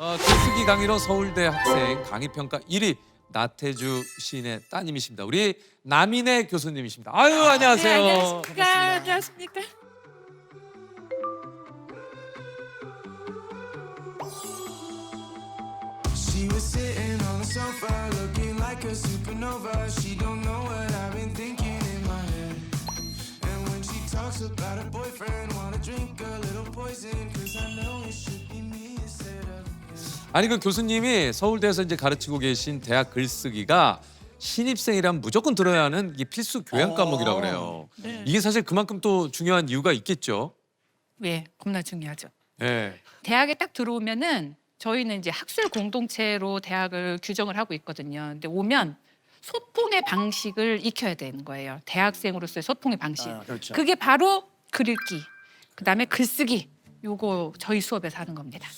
글쓰기 강의로 서울대 학생 강의평가 1위 나태주 시인의 따님이십니다. 우리 남인혜 교수님이십니다. 아유, 안녕하세요. 네, 안녕하십니까. 안녕하십니까. She was sitting on the sofa looking like a supernova. She don't know what I've been thinking in my head. And when she talks about her boyfriend, wanna drink a little poison, cause I know it should be me instead of him. 아니 그 교수님이 서울대에서 이제 가르치고 계신 대학 글쓰기가 신입생이라면 무조건 들어야 하는 이 필수 교양 과목이라고 그래요. 네. 이게 사실 그만큼 또 중요한 이유가 있겠죠. 예, 겁나 중요하죠. 예. 대학에 딱 들어오면은 저희는 이제 학술 공동체로 대학을 규정을 하고 있거든요. 근데 오면 소통의 방식을 익혀야 되는 거예요. 대학생으로서의 소통의 방식. 그렇죠. 그게 바로 글 읽기, 그다음에 글쓰기. 요거 저희 수업에서 하는 겁니다.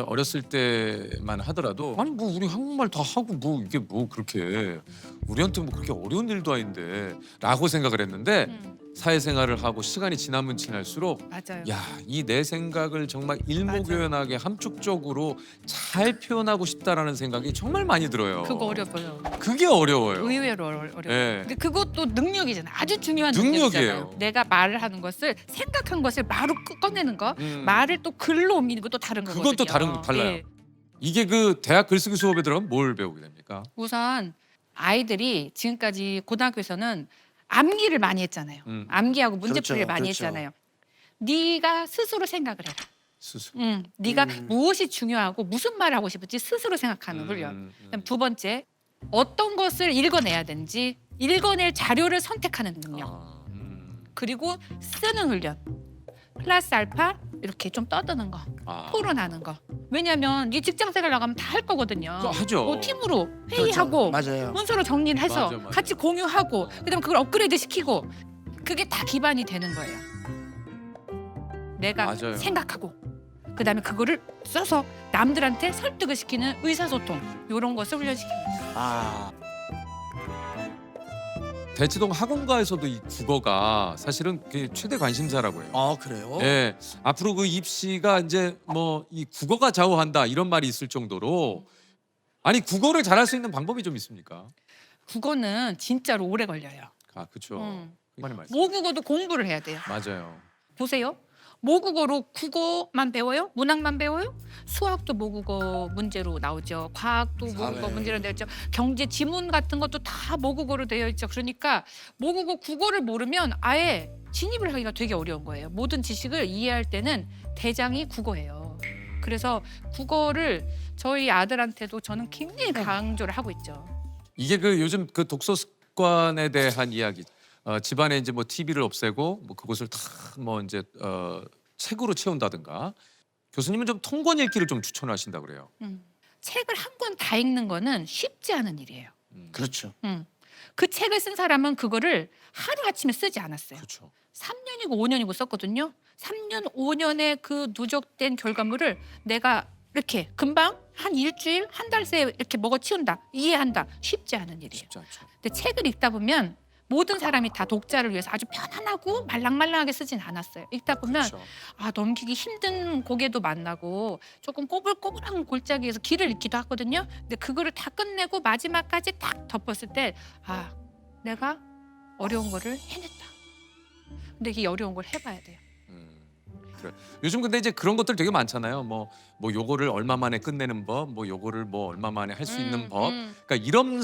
어렸을 때만 하더라도 아니 뭐 우리 한국말 다 하고 뭐 이게 뭐 그렇게 우리한테 뭐 그렇게 어려운 일도 아닌데라고 생각을 했는데 사회생활을 하고 시간이 지나면 지날수록 맞아요. 야, 이 내 생각을 정말 일목요연하게 함축적으로 잘 표현하고 싶다라는 생각이 정말 많이 들어요. 그거 어려워요. 그게 어려워요. 의외로 어려워요. 예. 근데 그것도 능력이잖아요. 아주 중요한 능력이에요. 능력이잖아요. 내가 말을 하는 것을 생각한 것을 말로 꺼내는 거, 말을 또 글로 옮기는 것도 다른 거거든요. 그건 또 달라요. 예. 이게 그 대학 글쓰기 수업에 들어가면 뭘 배우게 됩니까? 우선 아이들이 지금까지 고등학교에서는 암기를 많이 했잖아요. 암기하고 문제풀이를 그렇죠, 많이 그렇죠. 했잖아요. 네가 스스로 생각을 해라. 스스로. 네가 무엇이 중요하고 무슨 말을 하고 싶을지 스스로 생각하는 훈련. 그다음 두 번째, 어떤 것을 읽어내야 되는지 읽어낼 자료를 선택하는 능력. 아, 그리고 쓰는 훈련. 플러스 알파 이렇게 좀 떠드는 거, 아. 토론하는 거. 왜냐하면 네 직장생활 나가면 다 할 거거든요. 그거 하죠. 뭐 팀으로 회의하고 그렇죠. 맞아요. 문서로 정리를 해서 맞아, 맞아. 같이 공유하고 그다음에 그걸 업그레이드 시키고 그게 다 기반이 되는 거예요. 내가 맞아요. 생각하고 그다음에 그거를 써서 남들한테 설득을 시키는 의사소통 이런 것을 훈련시킵니다. 아, 대치동 학원가에서도 이 국어가 사실은 그게 최대 관심사라고 해요. 그래요? 예, 앞으로 그 입시가 이제 뭐 이 국어가 좌우한다 이런 말이 있을 정도로 아니 국어를 잘할 수 있는 방법이 좀 있습니까? 국어는 진짜로 오래 걸려요. 아, 그렇죠. 음. 많이 말씀. 모국어도 공부를 해야 돼요. 맞아요. 보세요. 모국어로 국어만 배워요? 문학만 배워요? 수학도 모국어 문제로 나오죠. 과학도 모국어 사회. 문제로 되어 있죠. 경제 지문 같은 것도 다 모국어로 되어 있죠. 그러니까 모국어 국어를 모르면 아예 진입을 하기가 되게 어려운 거예요. 모든 지식을 이해할 때는 대장이 국어예요. 그래서 국어를 저희 아들한테도 저는 굉장히 강조를 하고 있죠. 이게 그 요즘 그 독서 습관에 대한 이야기. 집안에 이제 뭐 TV를 없애고 뭐 그것을 다 뭐 이제 책으로 채운다든가. 교수님은 좀 통권 읽기를 좀 추천하신다 그래요. 책을 한 권 다 읽는 거는 쉽지 않은 일이에요. 그렇죠. 그 책을 쓴 사람은 그거를 하루아침에 쓰지 않았어요. 그렇죠. 3년이고 5년이고 썼거든요. 3년, 5년의 그 누적된 결과물을 내가 이렇게 금방 한 일주일, 한 달 새에 이렇게 먹어치운다, 이해한다. 쉽지 않은 일이에요. 쉽지 않죠. 근데 책을 읽다 보면 모든 사람이 다 독자를 위해서 아주 편안하고 말랑말랑하게 쓰진 않았어요. 읽다 보면 그렇죠. 넘기기 힘든 고개도 만나고 조금 꼬불꼬불한 골짜기에서 길을 잃기도 하거든요. 근데 그거를 다 끝내고 마지막까지 딱 덮었을 때 내가 어려운 거를 해냈다. 근데 이 어려운 걸 해봐야 돼요. 그래. 요즘 근데 이제 그런 것들 되게 많잖아요. 뭐 요거를 얼마 만에 끝내는 법, 뭐 요거를 뭐 얼마 만에 할 수 있는 법. 그러니까 이런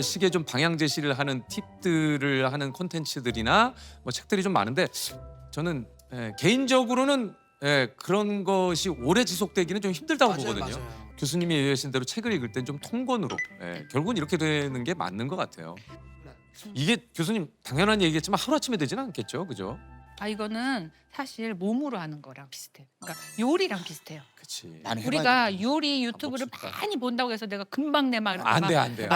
식의 좀 방향 제시를 하는 팁들을 하는 콘텐츠들이나 뭐 책들이 좀 많은데 저는 개인적으로는 그런 것이 오래 지속되기는 좀 힘들다고 보거든요. 교수님이 얘기하신 대로 책을 읽을 땐 좀 통권으로. 결국은 이렇게 되는 게 맞는 것 같아요. 이게 교수님 당연한 얘기겠지만 하루아침에 되지는 않겠죠, 그죠? 이거는 사실 몸으로 하는 거랑 비슷해요. 그러니까 요리랑 비슷해요. 그렇지. 나는 우리가 요리 유튜브를 먹을까? 많이 본다고 해서 내가 금방 내 막 안 돼, 안 돼.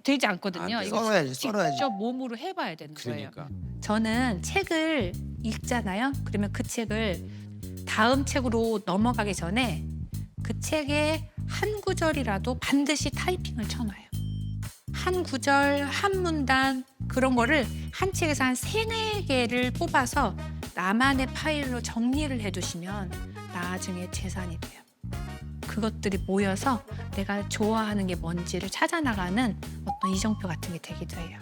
되지 않거든요. 안 돼. 이거 썰어야지, 직접 썰어야지. 몸으로 해봐야 되는 거예요. 그러니까. 저는 책을 읽잖아요. 그러면 그 책을 다음 책으로 넘어가기 전에 그 책의 한 구절이라도 반드시 타이핑을 쳐놔요. 한 구절, 한 문단 그런 거를 한 책에서 한 3-4개를 뽑아서 나만의 파일로 정리를 해두시면 나중에 재산이 돼요. 그것들이 모여서 내가 좋아하는 게 뭔지를 찾아나가는 어떤 이정표 같은 게 되기도 해요.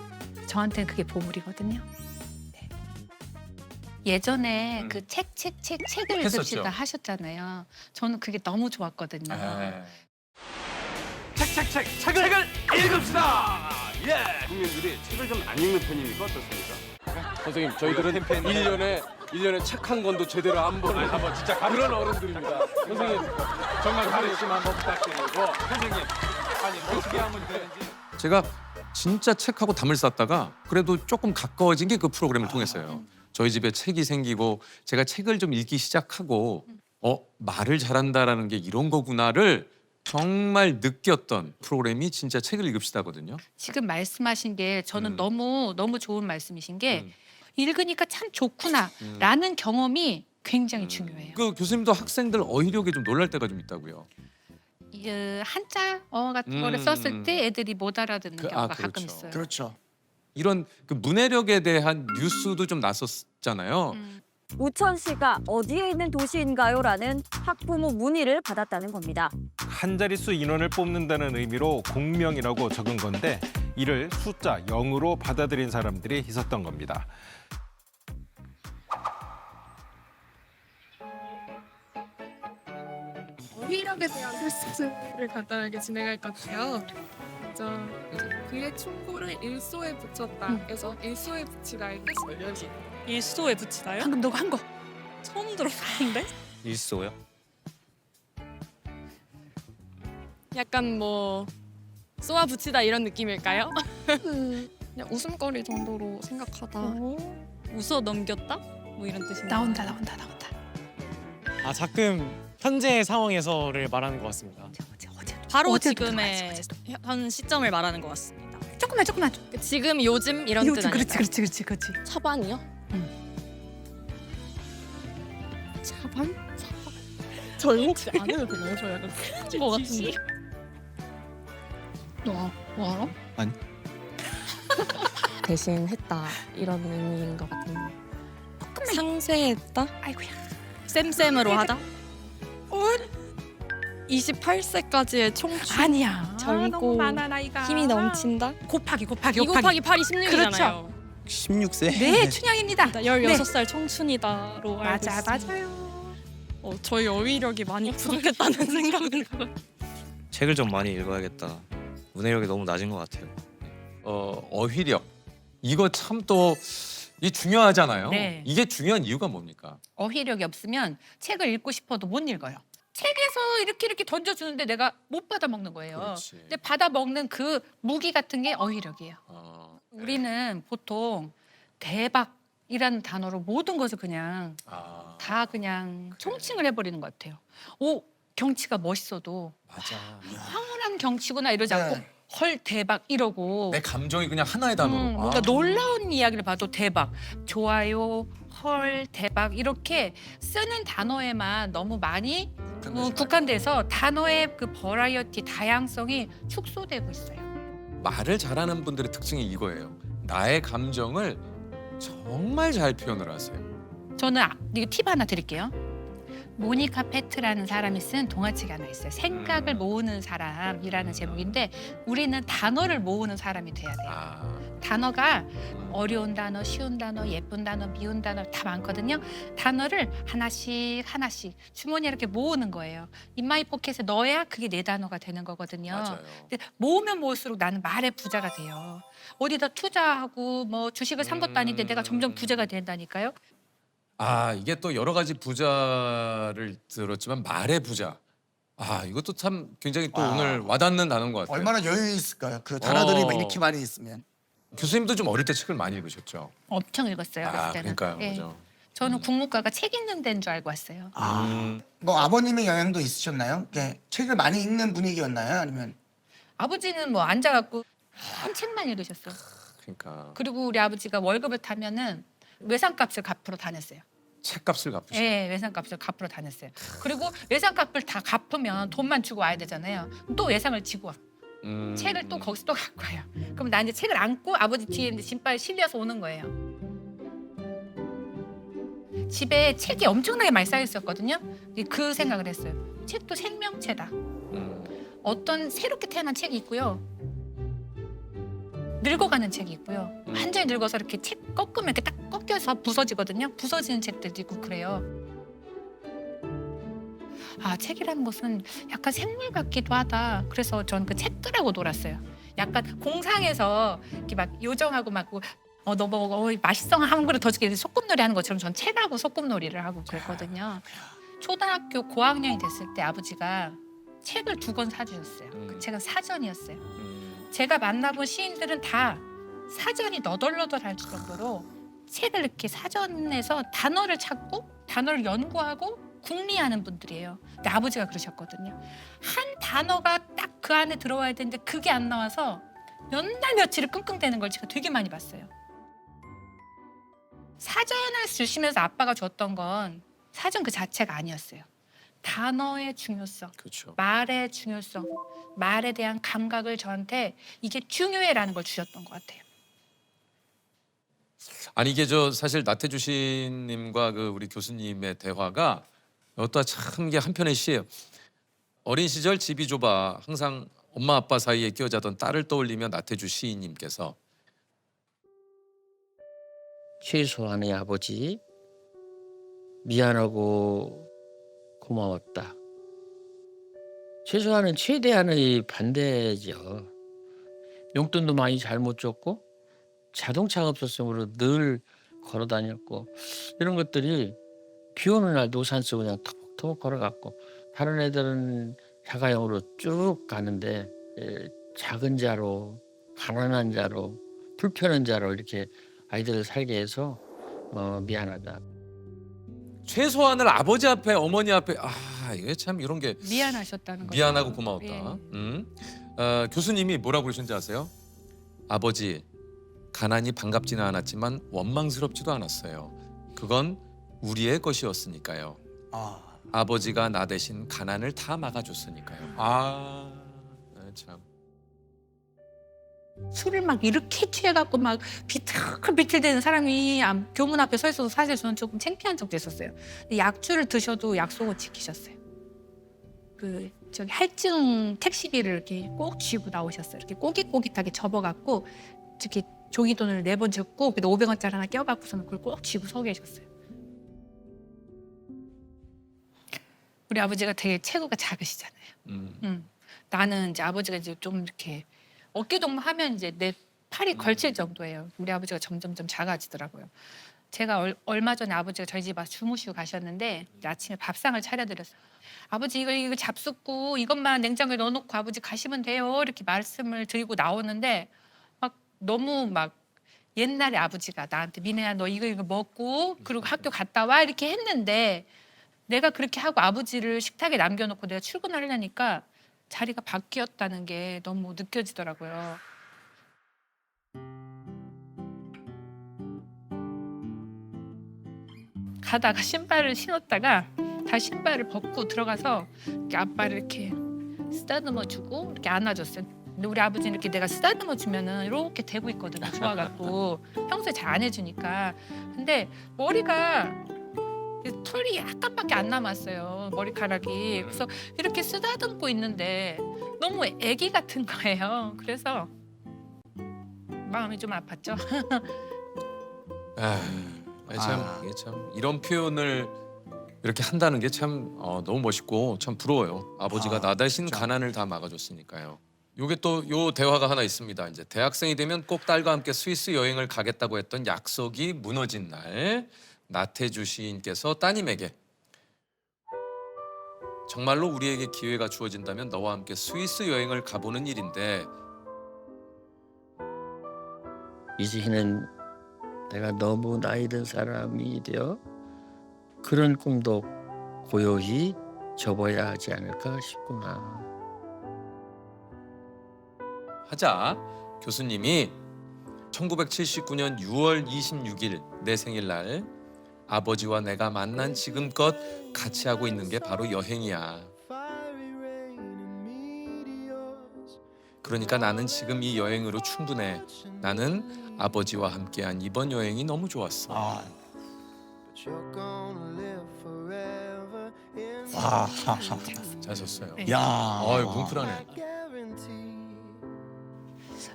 저한테는 그게 보물이거든요. 네. 예전에 그 책을 했었죠. 읽읍시다 하셨잖아요. 저는 그게 너무 좋았거든요. 책을 읽읍시다. 예. 국민들이 책을 좀 안 읽는 편입니까 어떻습니까? 선생님, 저희들은 1년에 책 한 권도 제대로 안 보는 진짜 그런 어른들입니다. 선생님, 정말 가르침 한번 부탁드리고. 선생님, 아니 어떻게 하면 되는지. 제가 진짜 책하고 담을 쌌다가 그래도 조금 가까워진 게 그 프로그램을 통해서요. 저희 집에 책이 생기고 제가 책을 좀 읽기 시작하고 말을 잘한다라는 게 이런 거구나를 정말 느꼈던 프로그램이 진짜 책을 읽읍시다거든요. 지금 말씀하신 게 저는 너무 좋은 말씀이신 게 음. 읽으니까 참 좋구나라는 경험이 굉장히 중요해요. 그 교수님도 학생들 어휘력에 좀 놀랄 때가 좀 있다고요. 한자어 같은 거를 썼을 때 애들이 못 알아듣는 경우가 가끔 그렇죠. 있어요. 그렇죠. 이런 그 문해력에 대한 뉴스도 좀 났었잖아요. 우천시가 어디에 있는 도시인가요?라는 학부모 문의를 받았다는 겁니다. 한 자릿수 인원을 뽑는다는 의미로 공명이라고 적은 건데 이를 숫자 0으로 받아들인 사람들이 있었던 겁니다. 어휘력에 대한 테스트를 간단하게 진행할 건데요. 먼저 그의 충고를 일소에 붙였다. 그래서 일소에 붙이다의 뜻은 일소에 붙이나요? 방금 너가 한 거. 처음 들어봤는데? 일소요? 약간 뭐 쏘아 붙이다 이런 느낌일까요? 그냥 웃음거리 정도로 생각하다. 웃어 넘겼다? 뭐 이런 뜻인가요? 나온다. 아 가끔 현재 상황에서를 말하는 것 같습니다. 어제. 바로 어제도 지금의 들어갔어, 현 시점을 말하는 것 같습니다. 조금만. 지금 요즘 이런 뜻 아닐까요? 그렇지. 차반이요? 차반? 저희 혹시 안 해도 되나요? 저 약간 큰거 같은데. 너 알아? 아니. 대신 했다 이런 의미인 것 같은데. 상쇄했다? 아이고야. 쌤쌤으로 하다? 28세까지의 청춘. 아니야. 젊고 너무 많아 나이가. 힘이 넘친다? 곱하기. 2 곱하기 8이 16이잖아요. 그렇죠. 16세? 네, 춘향입니다. 16살 청춘이다로 알고 맞아, 있습니다. 맞아요. 저희 어휘력이 많이 부족했다는 생각을 책을 좀 많이 읽어야겠다. 문해력이 너무 낮은 것 같아요. 어휘력 이거 참 또 이 중요하잖아요. 네. 이게 중요한 이유가 뭡니까? 어휘력이 없으면 책을 읽고 싶어도 못 읽어요. 책에서 이렇게 던져주는데 내가 못 받아 먹는 거예요. 그렇지. 근데 받아 먹는 그 무기 같은 게 어휘력이에요. 어, 우리는 보통 대박이라는 단어로 모든 것을 그냥 다 그냥 총칭을 해버리는 것 같아요. 경치가 멋있어도 맞아. 황홀한 경치구나 이러지 않고 네. 헐 대박 이러고 내 감정이 그냥 하나의 단어로. 뭔가 놀라운 이야기를 봐도 대박, 좋아요, 헐, 대박 이렇게 쓰는 단어에만 너무 많이 국한돼서 단어의 그 버라이어티, 다양성이 축소되고 있어요. 말을 잘하는 분들의 특징이 이거예요. 나의 감정을 정말 잘 표현을 하세요. 저는 이거 팁 하나 드릴게요. 모니카 페트라는 사람이 쓴 동화책이 하나 있어요. 생각을 모으는 사람이라는 제목인데 우리는 단어를 모으는 사람이 돼야 돼요. 단어가 어려운 단어, 쉬운 단어, 예쁜 단어, 미운 단어 다 많거든요. 단어를 하나씩 주머니에 이렇게 모으는 거예요. 인마이 포켓에 넣어야 그게 내 단어가 되는 거거든요. 맞아요. 근데 모으면 모을수록 나는 말의 부자가 돼요. 어디다 투자하고 뭐 주식을 산 것도 아닌데 내가 점점 부자가 된다니까요. 이게 또 여러 가지 부자를 들었지만 말의 부자. 이것도 참 굉장히 또 오늘 와닿는 단어인 것 같아요. 얼마나 여유 있을까요? 그 단어들이 막 이렇게 많이 있으면. 교수님도 좀 어릴 때 책을 많이 읽으셨죠? 엄청 읽었어요. 어렸을 때는. 그러니까요. 예. 그죠? 저는 국문과가 책 읽는 데인 줄 알고 왔어요. 뭐 아버님의 영향도 있으셨나요? 책을 많이 읽는 분위기였나요? 아니면 아버지는 뭐 앉아갖고 한 책만 읽으셨어요. 그러니까 그리고 우리 아버지가 월급을 타면은 외상값을 갚으러 다녔어요. 책값을 갚으시고. 예, 외상값을 갚으러 다녔어요. 그리고 외상값을 다 갚으면 돈만 주고 와야 되잖아요. 또 외상을 지고 와. 책을 또 거기서 또 갖고 와요. 그럼 나 이제 책을 안고 아버지 뒤에 이제 짐바에 실려서 오는 거예요. 집에 책이 엄청나게 많이 쌓여 있었거든요. 그 생각을 했어요. 책도 생명체다. 음. 어떤 새롭게 태어난 책이 있고요. 늙어가는 책이 있고요. 완전히 늙어서 이렇게 책 꺾으면 이렇게 딱 꺾여서 부서지거든요. 부서지는 책들도 있고 그래요. 아, 책이라는 것은 약간 생물 같기도 하다. 그래서 전 그 책들하고 놀았어요. 약간 공상에서 이렇게 막 요정하고 막 너 먹어, 맛있어 한 그릇 더 줄게 소꿉놀이 하는 것처럼 전 책하고 소꿉놀이를 하고 그랬거든요. 초등학교 고학년이 됐을 때 아버지가 책을 2권 사주셨어요. 그 책은 사전이었어요. 제가 만나본 시인들은 다 사전이 너덜너덜할 정도로 책을 이렇게 사전에서 단어를 찾고 단어를 연구하고 궁리하는 분들이에요. 근데 아버지가 그러셨거든요. 한 단어가 딱 그 안에 들어와야 되는데 그게 안 나와서 몇 날 며칠을 끙끙대는 걸 제가 되게 많이 봤어요. 사전을 주시면서 아빠가 줬던 건 사전 그 자체가 아니었어요. 단어의 중요성, 그렇죠. 말의 중요성, 말에 대한 감각을 저한테 이게 중요해라는 걸 주셨던 것 같아요. 아니 이게 저 사실 나태주 시인님과 그 우리 교수님의 대화가 또 참 이게 한편의 시예요. 어린 시절 집이 좁아 항상 엄마 아빠 사이에 끼어 자던 딸을 떠올리며 나태주 시인님께서 최소한의 아버지 미안하고 고마웠다. 최소한은 최대한의 반대죠. 용돈도 많이 잘못 줬고 자동차가 없었으므로 늘 걸어 다녔고 이런 것들이 비 오는 날도 우산 쓰고 그냥 터벅터벅 걸어갔고 다른 애들은 자가용으로 쭉 가는데 작은 자로 가난한 자로 불편한 자로 이렇게 아이들을 살게 해서 미안하다. 최소한을 아버지 앞에 어머니 앞에 이게 참 이런 게 미안하셨다는 거죠. 미안하고 고마웠다. 예. 교수님이 뭐라고 그러셨는지 아세요? 아버지 가난이 반갑지는 않았지만 원망스럽지도 않았어요. 그건 우리의 것이었으니까요. 아버지가 나 대신 가난을 다 막아줬으니까요. 참. 술을 막 이렇게 취해갖고 막 비틀비틀대는 사람이 교문 앞에 서 있어서 사실 저는 조금 창피한 적도 있었어요. 약주를 드셔도 약속을 지키셨어요. 그 저기 할증 택시비를 이렇게 꼭 쥐고 나오셨어요. 이렇게 꼬깃꼬깃하게 접어갖고 이렇게 종이돈을 4번 줬고 그다음 500원짜리 하나 껴갖고서는 그걸 꼭 쥐고 서 계셨어요. 우리 아버지가 되게 체구가 작으시잖아요. 나는 이제 아버지가 이제 좀 이렇게 어깨 동무 하면 이제 내 팔이 걸칠 정도예요. 우리 아버지가 점점점 작아지더라고요. 제가 얼마 전에 아버지가 저희 집 와서 주무시고 가셨는데 아침에 밥상을 차려드렸어요. 아버지 이거 잡숫고 이것만 냉장고에 넣어놓고 아버지 가시면 돼요. 이렇게 말씀을 드리고 나오는데 막 너무 막 옛날에 아버지가 나한테 미네야 너 이거 먹고 그리고 학교 갔다 와 이렇게 했는데 내가 그렇게 하고 아버지를 식탁에 남겨놓고 내가 출근하려니까 자리가 바뀌었다는 게 너무 느껴지더라고요. 가다가 신발을 신었다가 다시 신발을 벗고 들어가서 이렇게 아빠를 이렇게 쓰다듬어 주고 이렇게 안아줬어요. 근데 우리 아버지는 이렇게 내가 쓰다듬어 주면은 이렇게 대고 있거든요. 좋아갖고 평소에 잘 안 해주니까. 근데 머리가 털이 약간밖에 안 남았어요. 머리카락이. 그래서 이렇게 쓰다듬고 있는데 너무 애기 같은 거예요. 그래서 마음이 좀 아팠죠. 이게 참 이런 표현을 이렇게 한다는 게 참 너무 멋있고 참 부러워요. 아버지가 나 대신 가난을 다 막아줬으니까요. 요게 또 요 대화가 하나 있습니다. 이제 대학생이 되면 꼭 딸과 함께 스위스 여행을 가겠다고 했던 약속이 무너진 날 나태주 시인께서 따님에게 정말로 우리에게 기회가 주어진다면 너와 함께 스위스 여행을 가보는 일인데 이제는 내가 너무 나이 든 사람이 되어 그런 꿈도 고요히 접어야 하지 않을까 싶구나. 하자 교수님이 1979년 6월 26일 내 생일날 아버지와 내가 만난 지금껏 같이 하고 있는 게 바로 여행이야. 그러니까 나는 지금 이 여행으로 충분해. 나는 아버지와 함께한 이번 여행이 너무 좋았어. 와. 잘 썼어요. 네. 야. 아유 뭉클하네.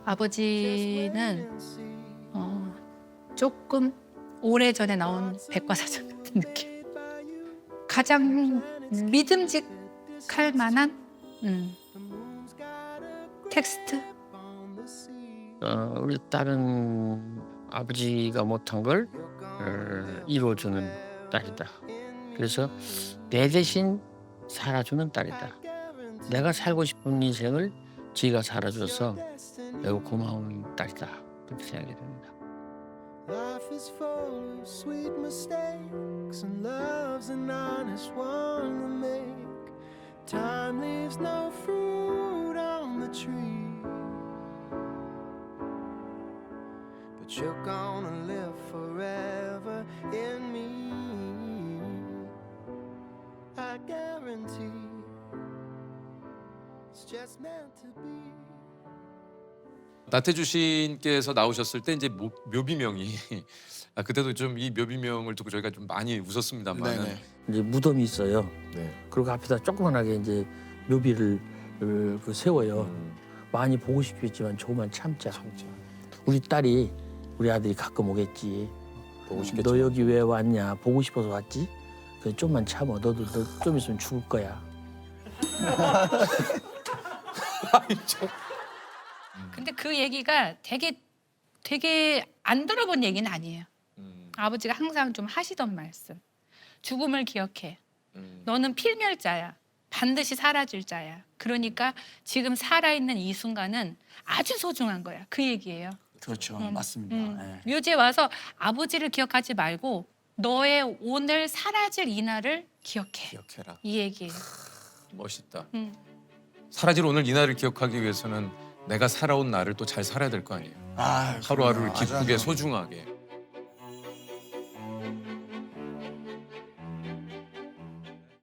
아버지는 조금 오래전에 나온 백과사전 같은 느낌. 가장 믿음직할 만한 텍스트. 우리 딸은 아버지가 못한 걸 이루어주는 딸이다. 그래서 내 대신 살아주는 딸이다. 내가 살고 싶은 인생을 지가 살아줘서 매우 고마운 딸이다. 그렇게 생각이 됩니다. Life is full of sweet mistakes, and love's an honest one to make. Time leaves no fruit on the tree, but you're gonna live forever in me. I guarantee it's just meant to be. 나태주 시인께서 나오셨을 때 이제 묘비명이 그때도 좀 이 묘비명을 듣고 저희가 좀 많이 웃었습니다만 네네. 이제 무덤이 있어요. 네. 그리고 앞에다 조그만하게 이제 묘비를 세워요. 많이 보고 싶겠지만 조금만 참자. 우리 딸이 우리 아들이 가끔 오겠지. 보고 싶겠죠. 너 여기 왜 왔냐? 보고 싶어서 왔지? 그래 좀만 참어. 너도 너 좀 있으면 죽을 거야. 근데 그 얘기가 되게 안 들어본 얘기는 아니에요. 아버지가 항상 좀 하시던 말씀. 죽음을 기억해. 너는 필멸자야. 반드시 사라질 자야. 그러니까 지금 살아있는 이 순간은 아주 소중한 거야. 그 얘기예요. 그렇죠. 맞습니다. 네. 묘지에 와서 아버지를 기억하지 말고 너의 오늘 사라질 이 날을 기억해. 기억해라. 이 얘기예요. 멋있다. 사라질 오늘 이 날을 기억하기 위해서는 내가 살아온 날을 또 잘 살아야 될 거 아니에요. 아, 하루하루를 그럼요. 기쁘게 맞아요. 소중하게.